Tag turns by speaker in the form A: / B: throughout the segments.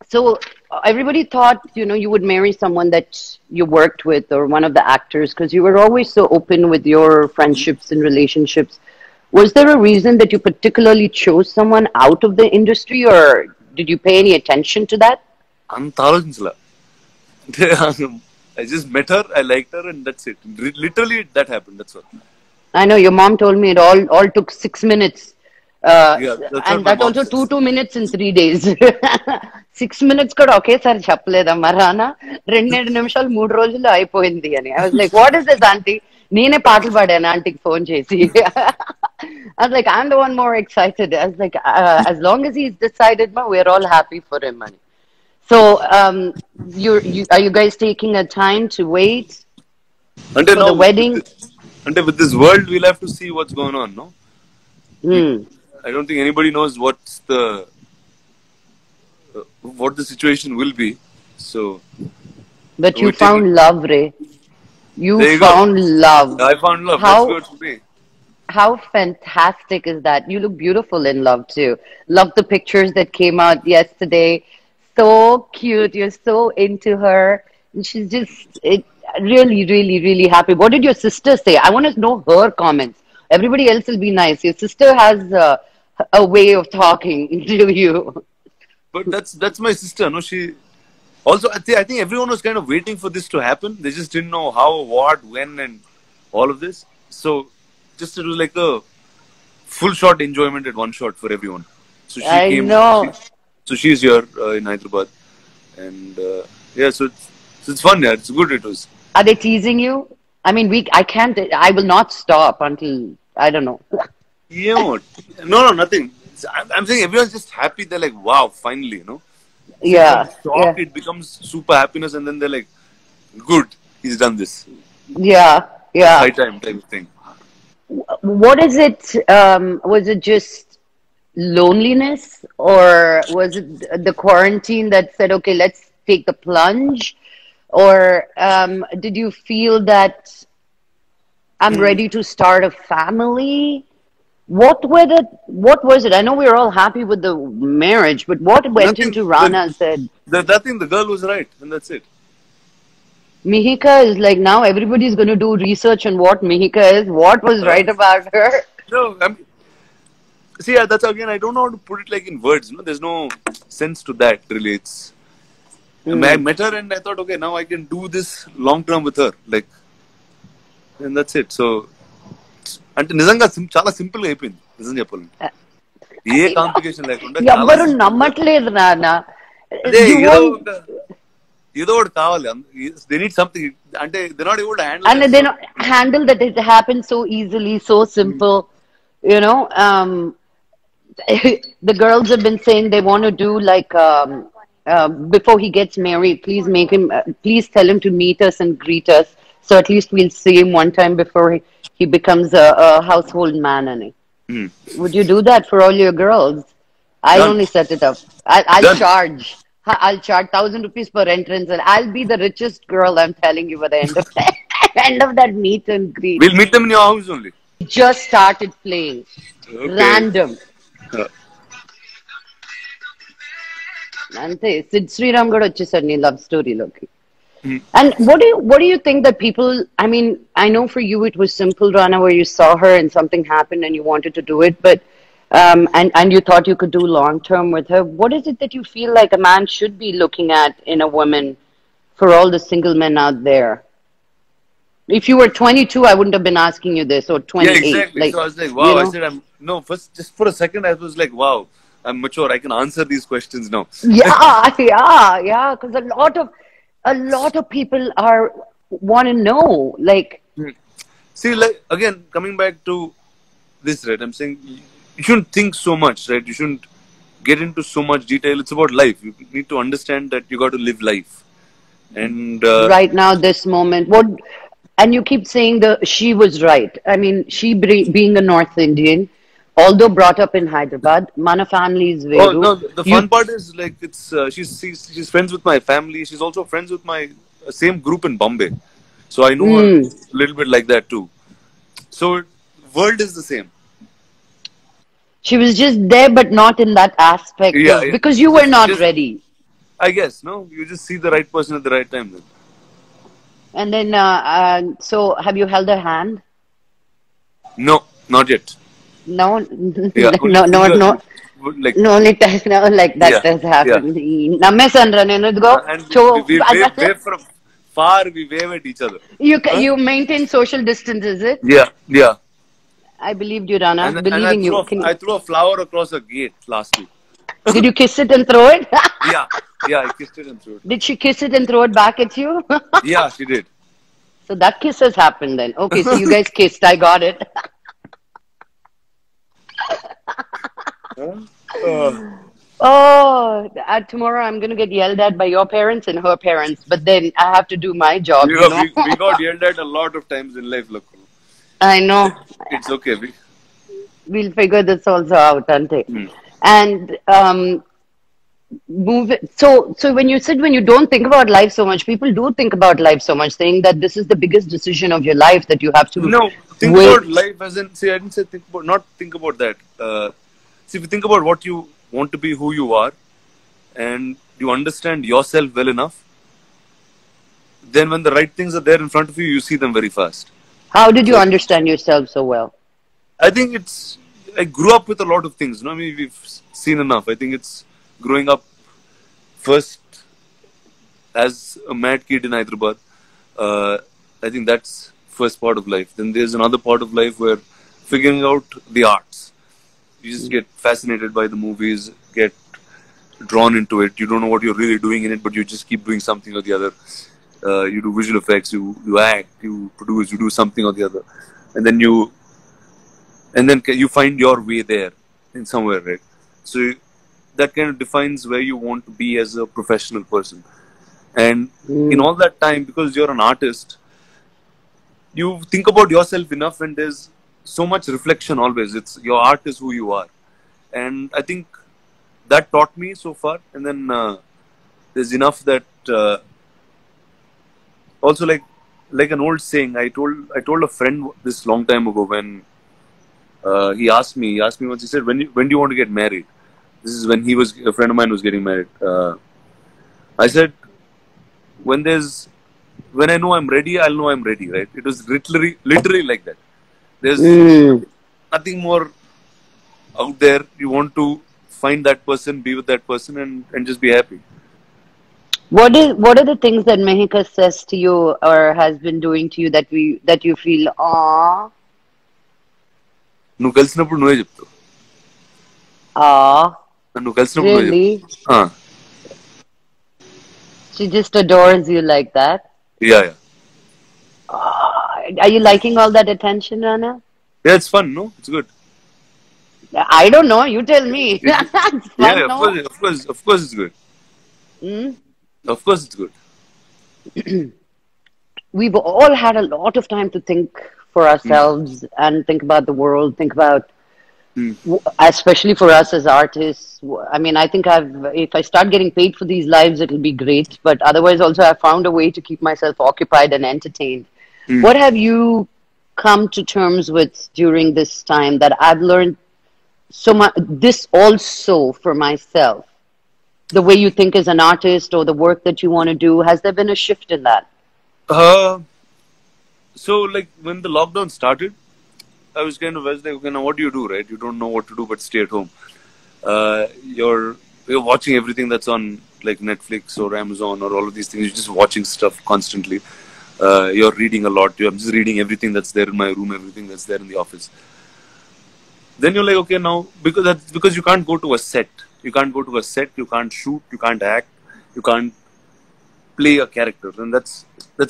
A: So everybody thought, you would marry someone that you worked with or one of the actors because you were always so open with your friendships and relationships. Was there a reason that you particularly chose someone out of the industry, or did you pay any attention to that?
B: అంత ఆలోచించలా. అంటే I just met her, I liked her, and that's it. Literally, that happened. That's all.
A: I know your mom told me it all took 6 minutes,
B: Yeah, that's what
A: and
B: my
A: that
B: mom
A: also
B: says.
A: 2 minutes in 3 days. 6 minutes కూడా ఒకేసారి చెప్పలేదమ్మా రానా. 2 2 నిమిషాలు 3 రోజుల్లో అయిపోయింది అని. I was like, what is this, auntie? నేనే పాటలు పాడాను ఆంటీకి ఫోన్ చేసి. I was like, I'm the one more excited. I was like, as long as he's decided, ma, we're all happy for him, man. So, are you guys taking a time to wait
B: అంటే
A: for
B: no,
A: the wedding?
B: అంటే with this world, we'll have to see what's going on, no? We,
A: Hmm.
B: I don't think anybody knows what the situation will be. So
A: But you
B: we take it.
A: found love, Ray. You
B: There you go.
A: found love.
B: I found love. That's
A: How
B: good for me.
A: how fantastic is that? You look beautiful in love too. Love the pictures that came out yesterday. So cute. You're so into her. And she's really, really, really happy. What did your sister say? I want to know her comments. Everybody else will be nice. Your sister has a way of talking to you.
B: But that's my sister. No, she also. I think everyone was kind of waiting for this to happen. They just didn't know how, what, when, and all of this. So just it was like a full shot enjoyment at one shot for everyone. So she
A: I
B: came.
A: know.
B: So she's here in Hyderabad, and yeah. So it's fun. Yeah, it's good. It was.
A: Are they teasing you? I mean, I can't, I will not stop until, I don't know.
B: Yeah. No, nothing. I'm saying everyone's just happy. They're like, wow, finally, So from
A: Yeah,
B: shock,
A: yeah,
B: it becomes super happiness, and then they're like, good, he's done this.
A: yeah,
B: It's
A: yeah.
B: high time type of thing.
A: What is it? Was it just loneliness, or was it the quarantine that said, okay, let's take the plunge? Or did you feel that I'm
B: Mm.
A: ready to start a family? What was it? I know we were all happy with the marriage, but what went
B: Nothing.
A: into Rana's head?
B: Nothing. The girl was right, and that's it.
A: Miheeka is like, now everybody's going to do research on what Miheeka is, what was
B: Uh,
A: right about her.
B: no, see, yeah, that's again. I don't know how to put it like in words. There's no sense to that really. I
A: Hmm.
B: met her and I thought, okay, now I can do this long term with her, like, and that's it. So, అంటే నిజంగా చాలా simple గా అయిపోయింది నిజం చెప్పాలంటే ఏ complication లేకుండా చాలా
A: ఎవ్వరు
B: సింపుల్ గా
A: నమ్మట్లేదు నాన్న.
B: అదే
A: You won't,
B: ఏదో ఒకటి కావాలి దే నీడ్ సంథింగ్ అంటే they not able to handle
A: and
B: that
A: they
B: so
A: don't handle that it happens so easily, so simple. You know, the girls have been saying they want to do like before he gets married, please please tell him to meet us and greet us, so at least we'll see him one time before he becomes a household man. Annie. Would you do that for all your girls? I'll
B: done
A: only set it up. I'll
B: done
A: charge. I'll charge 1,000 rupees per entrance, and I'll be the richest girl. I'm telling you by the end of end of that meet and greet.
B: Will meet them in your house only
A: Just started playing.
B: Okay
A: Random. అంతే సిద్ శ్రీరామ్ కూడా వచ్చేసాడు నీ love స్టోరీలోకి. And what do you think that people? I mean, I know for you it was simple, Rana, where you saw her and something happened and you wanted to do it, but and you thought you could do long term with her. What is it that you feel like a man should be looking at in a woman for all the single men out there? If you were 22, I wouldn't have been asking you this, or
B: Yeah,
A: 28,
B: exactly.
A: like
B: So I was like, wow.
A: you
B: I
A: know.
B: said, I'm no. First, just for a second, I was like, wow. I'm mature. I can answer these questions now.
A: Yeah, yeah. Because a lot of people are want to know, like,
B: See, like again, coming back to this, right? I'm saying you shouldn't think so much, right? You shouldn't get into so much detail. It's about life. You need to understand that you got to live life. And
A: right now, this moment. And you keep saying she was right. I mean, she being a North Indian, although brought up in Hyderabad, mana family is
B: oh
A: Veru.
B: no, the
A: You,
B: fun part is like it's she's friends with my family. She's also friends with my same group in Bombay, so I know her
A: mm,
B: a little bit like that too. So world is the same.
A: She was just there, but not in that aspect
B: Yeah,
A: of,
B: yeah.
A: because you were not
B: Just,
A: ready.
B: I guess, no? You just see the right person at the right time then.
A: And then, so have you held her hand?
B: No, not yet.
A: No,
B: Yeah, only
A: no, no,
B: finger,
A: no.
B: like,
A: No, only touch now, like that
B: yeah,
A: does
B: yeah.
A: happen. Namme నేను ఇదిగో
B: And
A: చో
B: we wave from far, we wave at each other. Huh?
A: you maintain social distance, is it?
B: Yeah, yeah.
A: I believed you, Rana.
B: And I
A: Believing
B: threw
A: you. Can you.
B: I threw a flower across a gate last week.
A: Did you kiss it and throw it?
B: Yeah, yeah. I kissed it and threw it.
A: Did she kiss it and throw it back at you?
B: Yeah, she did.
A: So that kiss has happened then. Okay, so you guys kissed. I got it.
B: Huh? Uh,
A: Oh, tomorrow I'm going to get yelled at by your parents and her parents, but then I have to do my job, you know.
B: we got yelled at a lot of times in life, look.
A: I know.
B: It's okay.
A: We'll figure this also out, auntie.
B: Hmm.
A: And move it. So when you said when you don't think about life so much, people do think about life so much, saying that this is the biggest decision of your life that you have to
B: No, think
A: wait.
B: about life as in, see, I didn't say think about, not think about that. See, if you think about what you want to be, who you are, and you understand yourself well enough, then when the right things are there in front of you, you see them very fast.
A: How did you
B: So
A: understand yourself so well?
B: I think it's, I grew up with a lot of things. You know, I mean, we've seen enough. I think it's growing up first as a mad kid in Hyderabad. I think that's first part of life. Then there's another part of life where figuring out the arts. You just get fascinated by the movies, get drawn into it. You don't know what you're really doing in it, but you just keep doing something or the other. You do visual effects, you act, you produce, you do something or the other, and then you find your way there in somewhere, right? So that kind of defines where you want to be as a professional person. And in all that time, because you're an artist, you think about yourself enough, and there's so much reflection always. It's your art is who you are, and I think that taught me so far. And then there's enough that also like an old saying. I told a friend this long time ago when he asked me once. He said, when do you want to get married? This is when a friend of mine was getting married. I said, when I know I'm ready, I'll know I'm ready, right? It was literally like that. There's nothing more out there. You want to find that person, be with that person, and just be happy.
A: What are the things that Miheeka says to you or has been doing to you that you feel, ah,
B: నువ్వు కలిసినప్పుడు నువ్వే చెప్తావు
A: ah,
B: నువ్వు కలిసినప్పుడు నువ్వే
A: really?
B: చెప్తావు
A: She just adores you like that.
B: Yeah.
A: Are you liking all that attention, Rana?
B: Yeah, it's fun, no? It's good.
A: I don't know. You tell me. It's fun,
B: Yeah,
A: no?
B: of course it's good. Of course it's good.
A: We've all had a lot of time to think for ourselves and think about the world, think about, especially for us as artists. I mean, I think if I start getting paid for these lives, it'll be great. But otherwise, also, I've found a way to keep myself occupied and entertained. What have you come to terms with during this time that I've learned so much? This also for myself, the way you think as an artist or the work that you want to do, has there been a shift in that?
B: So like when the lockdown started, I was like, okay, now what do you do, right? You don't know what to do but stay at home. You're watching everything that's on like Netflix or Amazon or all of these things. You're just watching stuff constantly. You're reading a lot. I'm just reading everything that's there in my room, everything that's there in the office. Then you're like, okay, now because you can't go to a set. You can't go to a set. You can't shoot. You can't act. You can't play a character, and that's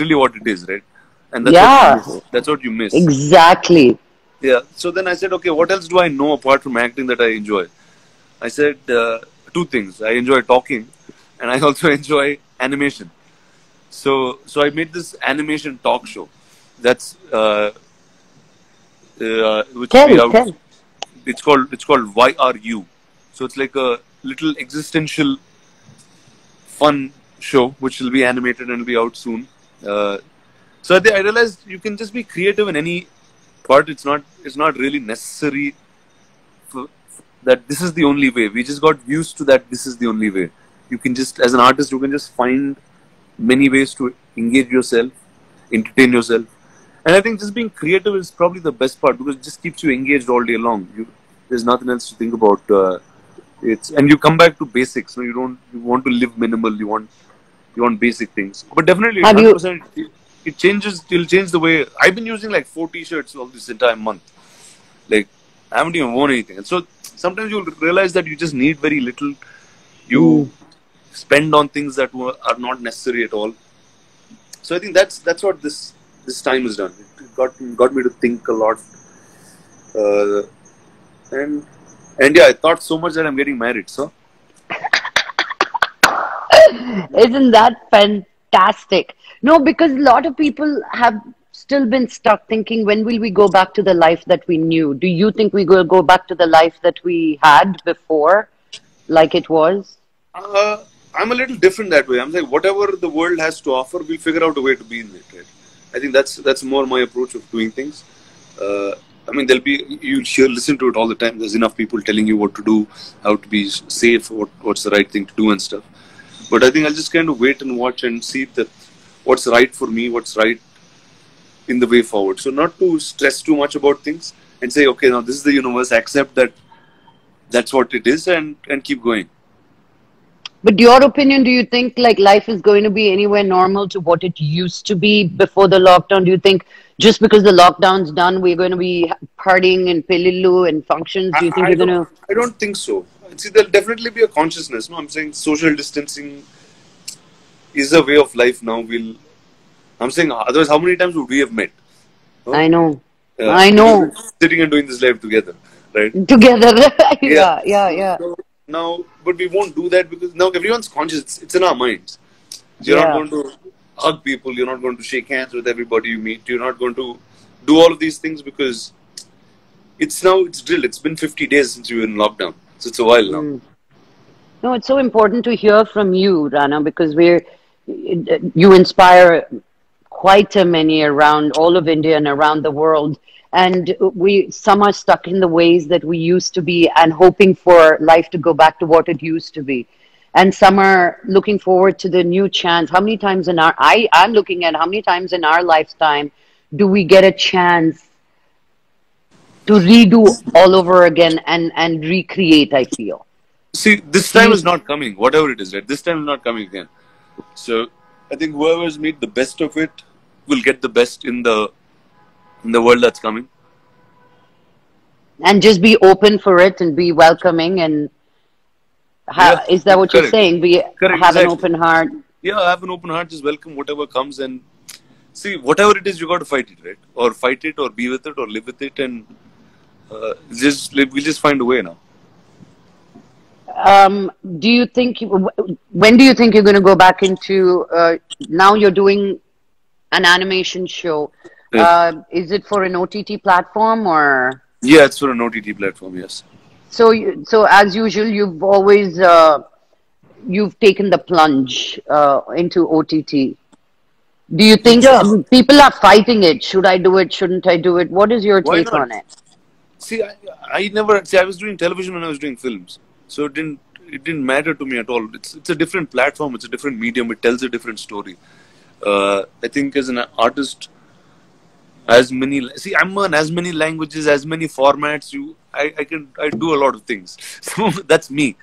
B: really what it is, right? And that's what you miss.
A: Exactly.
B: Yeah. So then I said, okay, what else do I know apart from acting that I enjoy? I said two things. I enjoy talking, and I also enjoy animation. So I made this animation talk show. That's which will be out. It's called Why Are You? So it's like a little existential, fun show which will be animated and will be out soon. So I realized you can just be creative in any part. It's not really necessary that this is the only way. We just got used to that. This is the only way. You can just, as an artist, you can just find many ways to engage yourself, entertain yourself. And I think just being creative is probably the best part because it just keeps you engaged all day long. There's nothing else to think about. And you come back to basics. No, you want to live minimal. You want basic things. But definitely,
A: Have you
B: 100%, it changes. It'll change the way. I've been using like 4 t-shirts all this entire month. Like I haven't even worn anything. And so sometimes you'll realize that you just need very little. You spend on things that are not necessary at all. So I think that's what this time has done. It got me to think a lot. And yeah, I thought so much that I'm getting married. So
A: Isn't that fantastic? No, because a lot of people have still been stuck thinking, when will we go back to the life that we knew? Do you think we will go back to the life that we had before, like it was?
B: I'm a little different that way. I'm like, whatever the world has to offer, we'll figure out a way to be in it. Right? I think that's more my approach of doing things. I mean, you'll listen to it all the time. There's enough people telling you what to do, how to be safe, what's the right thing to do and stuff. But I think I'll just kind of wait and watch and see that what's right for me, what's right in the way forward. So not to stress too much about things and say, okay, now this is the universe, accept that that's what it is and keep going.
A: But your opinion, do you think like life is going to be anywhere normal to what it used to be before the lockdown? Do you think just because the lockdown's done, we're going to be partying in Pelillu and functions? Do you think you're going to?
B: I don't think so. See, there'll definitely be a consciousness. No, I'm saying social distancing is a way of life now. I'm saying otherwise, how many times would we have met? No?
A: I know. I know.
B: Sitting and doing this live together, right?
A: Together. Yeah.
B: So now, but we won't do that because now everyone's conscious. It's in our minds. You're not going to hug people. You're not going to shake hands with everybody you meet. You're not going to do all of these things because it's drilled. It's been 50 days since you were in lockdown. So it's a while now.
A: No, it's so important to hear from you, Rana, because you inspire quite a many around all of India and around the world. And some are stuck in the ways that we used to be and hoping for life to go back to what it used to be. And some are looking forward to the new chance. How many times I'm looking at how many times in our lifetime do we get a chance to redo all over again and recreate, I feel.
B: See, this time is not coming, whatever it is, right? This time is not coming again. So I think whoever's made the best of it will get the best in the world that's coming.
A: And just be open for it and be welcoming and is that what you're saying? Have an open heart.
B: Yeah, have an open heart, just welcome whatever comes and see, whatever it is, you got to fight it, right? Or fight it or be with it or live with it and we'll just find a way now.
A: Do you think, when do you think you're going to go back into, now you're doing an animation show. Is it for an OTT platform or?
B: Yeah, it's for an OTT platform, yes.
A: So as usual, you've always, you've taken the plunge into OTT. Do you think people are fighting it? Should I do it? Shouldn't I do it? What is your take on it?
B: See, I was doing television when I was doing films. So it didn't matter to me at all. It's a different platform. It's a different medium. It tells a different story. I think as an artist, I'm on as many languages, as many formats. I do a lot of things. So that's me.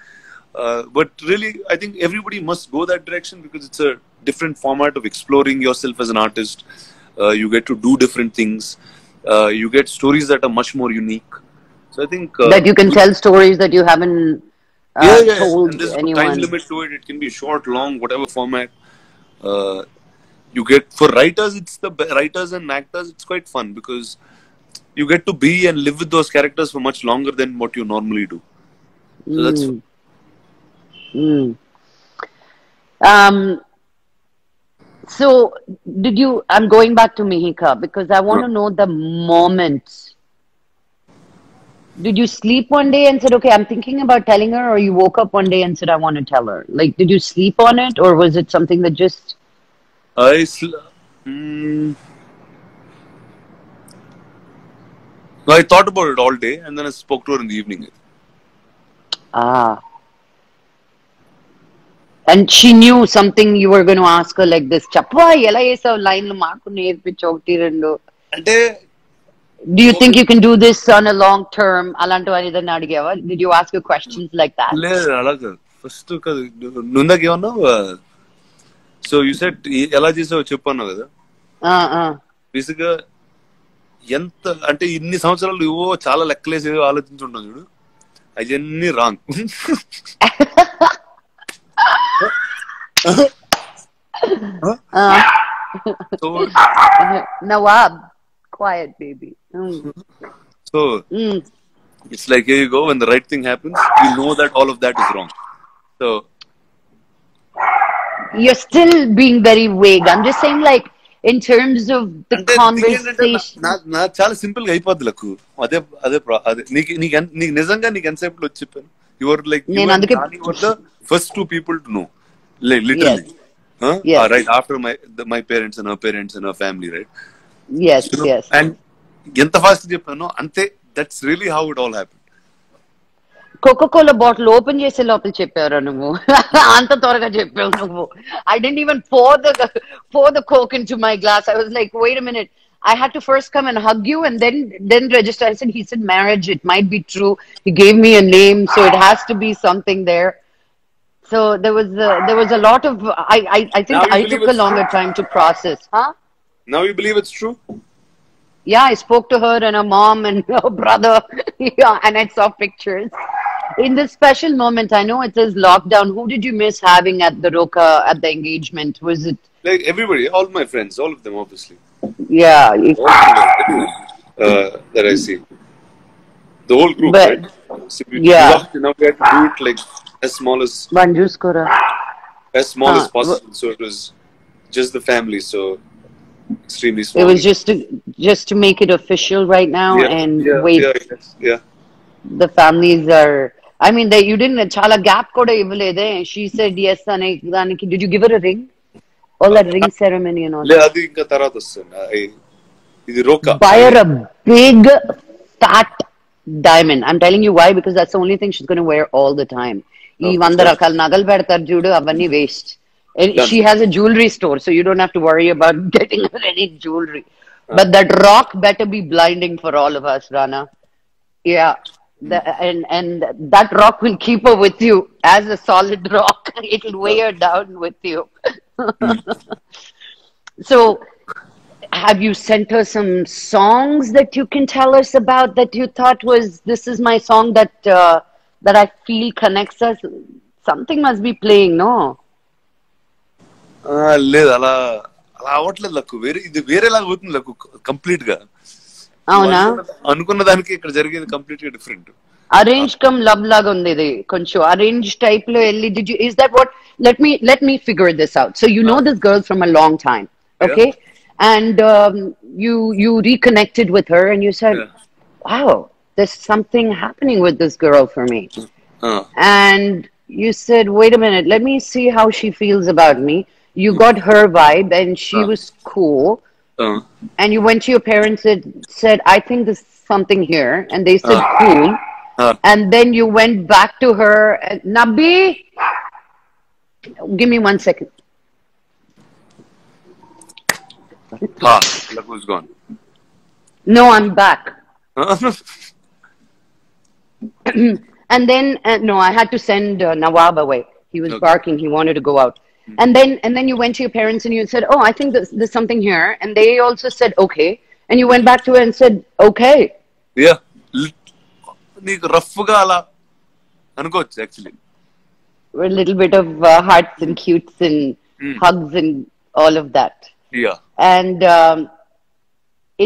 B: But really, I think everybody must go that direction because it's a different format of exploring yourself as an artist. You get to do different things. You get stories that are much more unique. So I think
A: that you can tell stories that you haven't told
B: and there's
A: anyone.
B: No time limit to it. It can be short, long, whatever format. You get for writers, writers and actors. It's quite fun because you get to be and live with those characters for much longer than what you normally do. So that's.
A: So I'm going back to Miheeka because I want to know the moment. Did you sleep one day and said, okay, I'm thinking about telling her, or you woke up one day and said, I want to tell her? Like, did you sleep on it, or was it something that just...
B: I thought about it all day and then I spoke to her in the evening.
A: Ah. And she knew something you were going to ask her like this. Chappa, ela yesav line lo maaku nerpichu okti rendu.
B: అంటే
A: Do you think you can do this on a long term? Alantu anidana adigava. Did you ask her questions like that?
B: లేదు అలా కాదు. First కాదు నువ్వు ఇందాక ఏమన్నావు, so you set ఎలా చేసావో చెప్పు అన్నావు కదా. బేసిక్ గా ఎంత అంటే ఇన్ని సంవత్సరాలు ఇవో చాలా లెక్కలేసి ఆలోచించుంటాం చూడు, అవన్నీ wrong.
A: Nawab, quiet baby.
B: So it's like here you go, when the right thing happens, you know that all of that is wrong. So
A: you're still being very vague. I'm just saying, like, in terms of the conversation.
B: నా చాలా simple గా అయిపోద్ది లకు. అదే అదే అదే నీకు నిజంగా నీకు ఎంతసేపు వచ్చి చెప్పాను. You were like, you were the first two people to know, literally. Yes. Huh?
A: Yes.
B: Right after my parents and her family, right?
A: Yes, you know? Yes.
B: And ఎంత ఫాస్ట్ చెప్పాను అంతే. That's really how it all happened.
A: Coca-Cola bottle open చేసే లోపల చెప్పారా నువ్వు? అంత త్వరగా చెప్పావు నువ్వు. I didn't even pour the Coke into my glass. I was like, wait a minute. I had to first come and hug you and then register. I said, he said marriage. It might be true. He gave me a name, so it has to be something there. So there was a lot of. I think I took a longer time to process. Huh?
B: Now you believe it's true?
A: Yeah, I spoke to her and her mom and her brother. Yeah, and I saw pictures. In this special moment, I know it says lockdown. Who did you miss having at the Roka at the engagement? Was it
B: like everybody, all my friends, all of them, obviously.
A: Yeah.
B: That I see. The whole group,
A: But,
B: right? So
A: yeah.
B: Now we had to do it like as small as possible. So it was just the family, so extremely small.
A: It was just to make it official right now wait.
B: Yeah.
A: The families are. I mean, you didn't. Chala gap koda ivvalede. She said yes. Daniki, did you give her a ring? All that ring ceremony and all.
B: Le adi inka tarata vastund. Idi Roka.
A: Buy her a big fat diamond. I'm telling you why, because that's the only thing she's going to wear all the time. Ee 100 rakal nagal pedtaru judu avanni waste. And she has a jewelry store, so you don't have to worry about getting her any jewelry. But that rock better be blinding for all of us, Rana. Yeah. And that rock will keep her with you as a solid rock. It'll weigh her down with you. So, have you sent her some songs that you can tell us about that you thought was, this is my song that I feel connects us? Something must be playing, no?
B: లేదు అలా అవ్వట్లేదు లకు. ఇది వేరేలాగా అవుతుంది లకు complete గా.
A: అవునా?
B: అనుకున్న దానికి ఇక్కడ జరిగేది కంప్లీట్ గా డిఫరెంట్.
A: అరేంజ్ కమ్ లవ్ లాగా ఉంది ఇది. కొంచెం అరేంజ్ టైప్ లో వెళ్ళి is that what, let me figure this out. So you know this girl from a long time, okay? Yeah. And you reconnected with her and you said, wow, there's something happening with this girl for me. And you said, wait a minute, let me see how she feels about me. You got her vibe and she was cool. And you went to your parents and said, I think there's something here. And they said, cool. And then you went back to her. And, Nabi, give me 1 second.
B: Look who's gone.
A: No, I'm back. And then, no, I had to send Nawab away. He was barking. He wanted to go out. And then you went to your parents and you said, oh, I think there's something here. And they also said, okay. And you went back to her and said, okay.
B: Yeah. నీకు rough గా అలా అనుకోవచ్చు actually.
A: A little bit of hearts and cutes and hugs and all of that.
B: Yeah.
A: And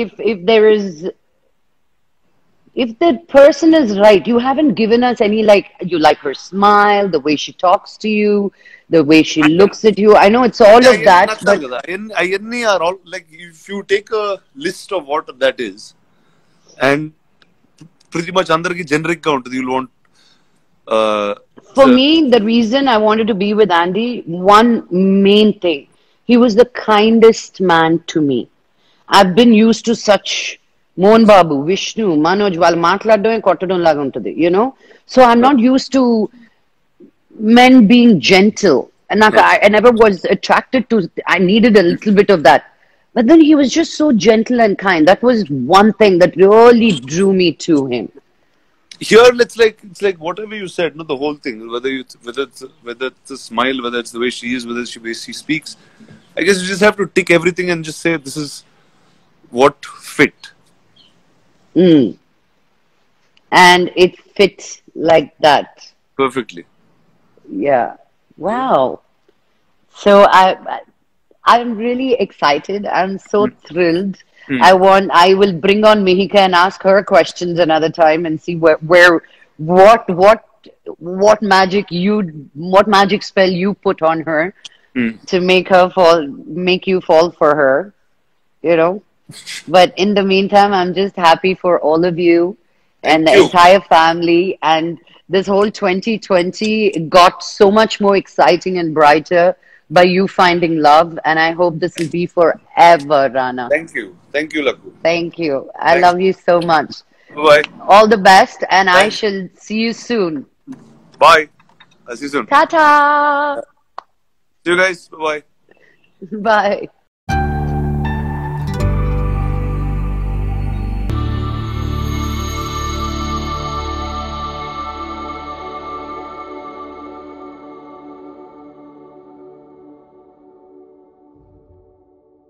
A: if there is, if the person is right, you haven't given us any, like, you like her smile, the way she talks to you, the way she looks at you. I know it's all of that, but
B: అవన్నీ are all like, if you take a list of what that is, and pretty much అందరికి generic గా ఉంటుంది. You'll want
A: for me, the reason I wanted to be with Andy, one main thing, he was the kindest man to me. I've been used to such Mohan Babu, Vishnu, Manoj, వాళ్ళు మాట్లాడడమే కొట్టడం లాగా ఉంటుంది, you know. So I'm not used to men being gentle. And like,
B: No.
A: I never was attracted to, I needed a little bit of that. But then he was just so gentle and kind. That was one thing that really drew me to him.
B: Here, it's like whatever you said, no, the whole thing. Whether it's a smile, whether it's the way she is, whether it's the way she speaks. I guess you just have to tick everything and just say this is what fit
A: Mm. And it fits like that.
B: perfectly.
A: Yeah. Wow. So I'm really excited. I'm so thrilled.
B: Mm.
A: I will bring on Miheeka and ask her questions another time and see what what magic spell you put on her
B: Mm.
A: to make you fall for her, you know. But in the meantime, I'm just happy for all of you and
B: Thank
A: the
B: you.
A: entire family. And this whole 2020 got so much more exciting and brighter by you finding love. And I hope this will be forever, Rana.
B: Thank you. Thank you, Laku.
A: Thank you. I
B: Thanks.
A: love you so much.
B: Bye.
A: All the best, and I
B: Thanks.
A: shall see you soon.
B: Bye. I'll see you soon.
A: Ta ta!
B: See you guys. Bye.
A: Bye.